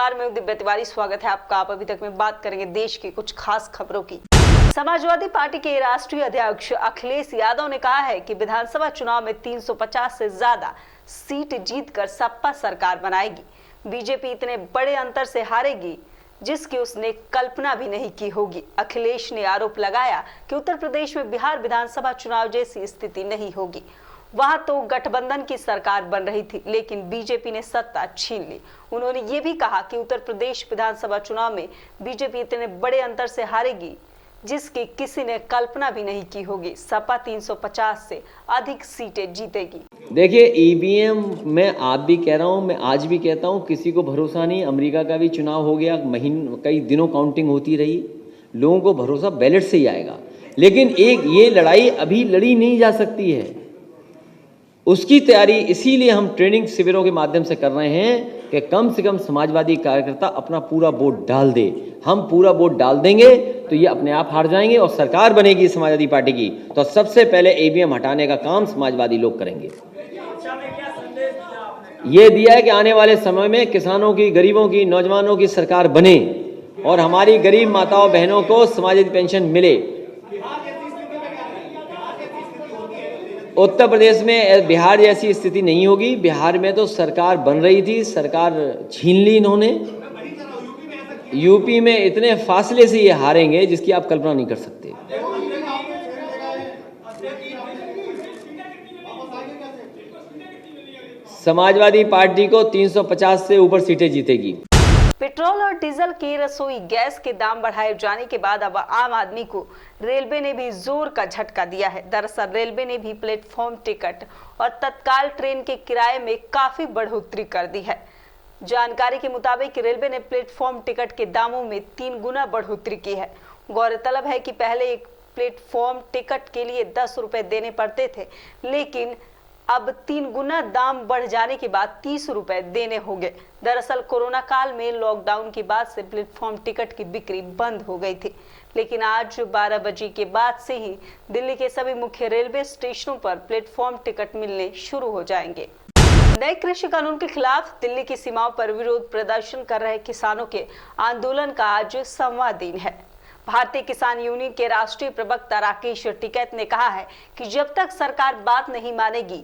नमस्कार, मैं दिव्या तिवारी। स्वागत है आपका। आप अभी तक में बात करेंगे देश की कुछ खास खबरों की। समाजवादी पार्टी के राष्ट्रीय अध्यक्ष अखिलेश यादव ने कहा है कि विधानसभा चुनाव में 350 से ज्यादा सीट जीतकर सपा सरकार बनाएगी। बीजेपी इतने बड़े अंतर से हारेगी जिसकी उसने कल्पना भी नहीं की होगी। अखिलेश ने आरोप लगाया कि उत्तर प्रदेश में बिहार विधानसभा चुनाव जैसी स्थिति नहीं होगी। वहां तो गठबंधन की सरकार बन रही थी, लेकिन बीजेपी ने सत्ता छीन ली। उन्होंने ये भी कहा कि उत्तर प्रदेश विधानसभा चुनाव में बीजेपी इतने बड़े अंतर से हारेगी जिसकी किसी ने कल्पना भी नहीं की होगी। सपा 350 से अधिक सीटें जीतेगी। देखिए, ईवीएम में आप भी कह रहा हूं, मैं आज भी कहता हूं, किसी को भरोसा नहीं। अमेरिका का भी चुनाव हो गया, कई दिनों काउंटिंग होती रही, लोगों को भरोसा बैलेट से ही आएगा। लेकिन एक ये लड़ाई अभी लड़ी नहीं जा सकती है, उसकी तैयारी इसीलिए हम ट्रेनिंग शिविरों के माध्यम से कर रहे हैं कि कम से कम समाजवादी कार्यकर्ता अपना पूरा वोट डाल दे। हम पूरा वोट डाल देंगे तो ये अपने आप हार जाएंगे और सरकार बनेगी समाजवादी पार्टी की, तो सबसे पहले ईवीएम हटाने का काम समाजवादी लोग करेंगे। ये दिया है कि आने वाले समय में किसानों की, गरीबों की, नौजवानों की सरकार बने और हमारी गरीब माताओं बहनों को समाजवादी पेंशन मिले। उत्तर प्रदेश में बिहार जैसी स्थिति नहीं होगी। बिहार में तो सरकार बन रही थी, सरकार छीन ली इन्होंने। यूपी में इतने फासले से ये हारेंगे जिसकी आप कल्पना नहीं कर सकते। समाजवादी पार्टी को 350 से ऊपर सीटें जीतेगी। पेट्रोल और डीजल के रसोई गैस के दाम बढ़ाए जाने के बाद अब आम आदमी को रेलवे ने भी जोर का झटका दिया है। दरअसल रेलवे ने भी प्लेटफॉर्म टिकट और तत्काल ट्रेन के किराए में काफी बढ़ोतरी कर दी है। जानकारी के मुताबिक रेलवे ने प्लेटफॉर्म टिकट के दामों में 3 गुना बढ़ोतरी की है। गौरतलब है कि पहले एक प्लेटफॉर्म टिकट के लिए 10 रुपए देने पड़ते थे, लेकिन अब 3 गुना दाम बढ़ जाने के बाद 30 रुपए देने होंगे। दरअसल कोरोना काल में लॉकडाउन के बाद से प्लेटफॉर्म टिकट की बिक्री बंद हो गई थी, लेकिन आज 12 बजे के बाद से ही दिल्ली के सभी मुख्य रेलवे स्टेशनों पर प्लेटफॉर्म टिकट मिलने शुरू हो जाएंगे। नए कृषि कानून के खिलाफ दिल्ली की सीमाओं पर विरोध प्रदर्शन कर रहे किसानों के आंदोलन का आज 6वां दिन है। भारतीय किसान यूनियन के राष्ट्रीय प्रवक्ता राकेश टिकैत ने कहा है कि जब तक सरकार बात नहीं मानेगी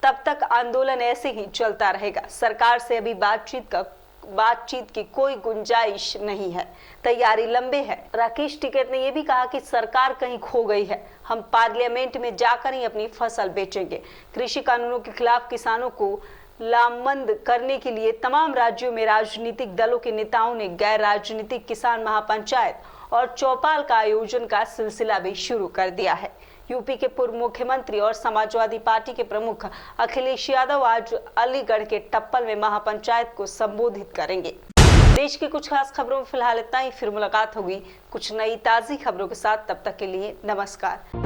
तब तक आंदोलन ऐसे ही चलता रहेगा। सरकार से अभी बातचीत की कोई गुंजाइश नहीं है, तैयारी लंबे है। राकेश टिकैत ने यह भी कहा कि सरकार कहीं खो गई है, हम पार्लियामेंट में जाकर ही अपनी फसल बेचेंगे। कृषि कानूनों के खिलाफ किसानों को लामबंद करने के लिए तमाम राज्यों में राजनीतिक दलों के नेताओं ने गैर राजनीतिक किसान महापंचायत और चौपाल का आयोजन का सिलसिला भी शुरू कर दिया है। यूपी के पूर्व मुख्यमंत्री और समाजवादी पार्टी के प्रमुख अखिलेश यादव आज अलीगढ़ के टप्पल में महापंचायत को संबोधित करेंगे। देश की कुछ खास खबरों में फिलहाल इतना ही। फिर मुलाकात होगी कुछ नई ताजी खबरों के साथ। तब तक के लिए नमस्कार।